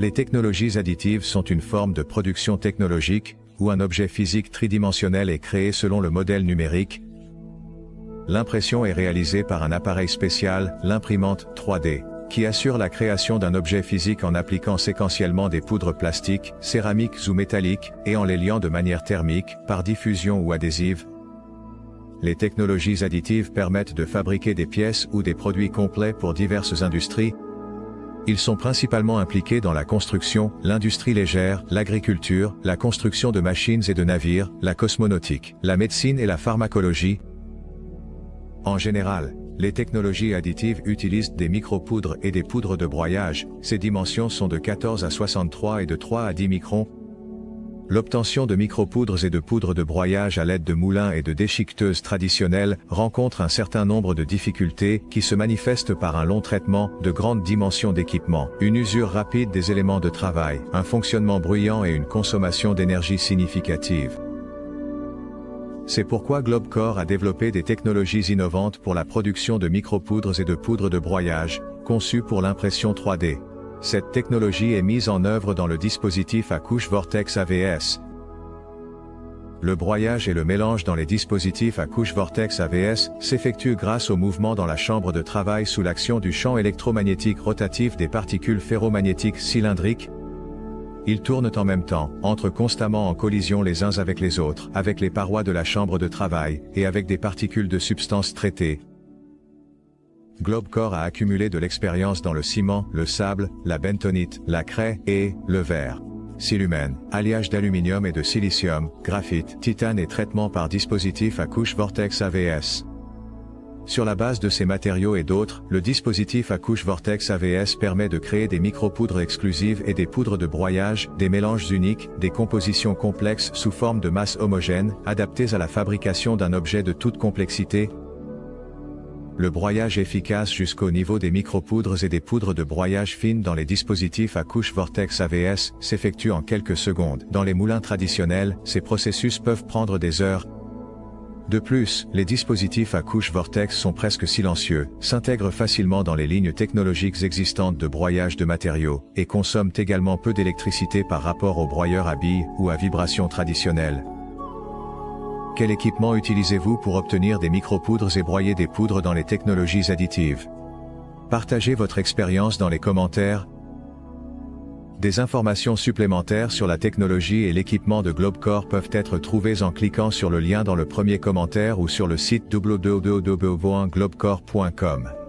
Les technologies additives sont une forme de production technologique, où un objet physique tridimensionnel est créé selon le modèle numérique. L'impression est réalisée par un appareil spécial, l'imprimante 3D, qui assure la création d'un objet physique en appliquant séquentiellement des poudres plastiques, céramiques ou métalliques, et en les liant de manière thermique, par diffusion ou adhésive. Les technologies additives permettent de fabriquer des pièces ou des produits complets pour diverses industries. Ils sont principalement impliqués dans la construction, l'industrie légère, l'agriculture, la construction de machines et de navires, la cosmonautique, la médecine et la pharmacologie. En général, les technologies additives utilisent des micropoudres et des poudres de broyage. Ces dimensions sont de 14 à 63 et de 3 à 10 microns. L'obtention de micropoudres et de poudres de broyage à l'aide de moulins et de déchiqueteuses traditionnelles rencontre un certain nombre de difficultés qui se manifestent par un long traitement, de grandes dimensions d'équipement, une usure rapide des éléments de travail, un fonctionnement bruyant et une consommation d'énergie significative. C'est pourquoi Globcore a développé des technologies innovantes pour la production de micropoudres et de poudres de broyage, conçues pour l'impression 3D. Cette technologie est mise en œuvre dans le dispositif à couche Vortex AVS. Le broyage et le mélange dans les dispositifs à couche Vortex AVS s'effectuent grâce au mouvement dans la chambre de travail sous l'action du champ électromagnétique rotatif des particules ferromagnétiques cylindriques. Ils tournent en même temps, entrent constamment en collision les uns avec les autres, avec les parois de la chambre de travail, et avec des particules de substances traitées. Globcore a accumulé de l'expérience dans le ciment, le sable, la bentonite, la craie, et le verre. Silumène, alliage d'aluminium et de silicium, graphite, titane et traitement par dispositif à couche Vortex AVS. Sur la base de ces matériaux et d'autres, le dispositif à couche Vortex AVS permet de créer des micropoudres exclusives et des poudres de broyage, des mélanges uniques, des compositions complexes sous forme de masse homogène, adaptées à la fabrication d'un objet de toute complexité. Le broyage efficace jusqu'au niveau des micropoudres et des poudres de broyage fines dans les dispositifs à couche Vortex AVS s'effectue en quelques secondes. Dans les moulins traditionnels, ces processus peuvent prendre des heures. De plus, les dispositifs à couche Vortex sont presque silencieux, s'intègrent facilement dans les lignes technologiques existantes de broyage de matériaux, et consomment également peu d'électricité par rapport aux broyeurs à billes ou à vibration traditionnels. Quel équipement utilisez-vous pour obtenir des micropoudres et broyer des poudres dans les technologies additives? Partagez votre expérience dans les commentaires. Des informations supplémentaires sur la technologie et l'équipement de Globcore peuvent être trouvées en cliquant sur le lien dans le premier commentaire ou sur le site www.globcore.com.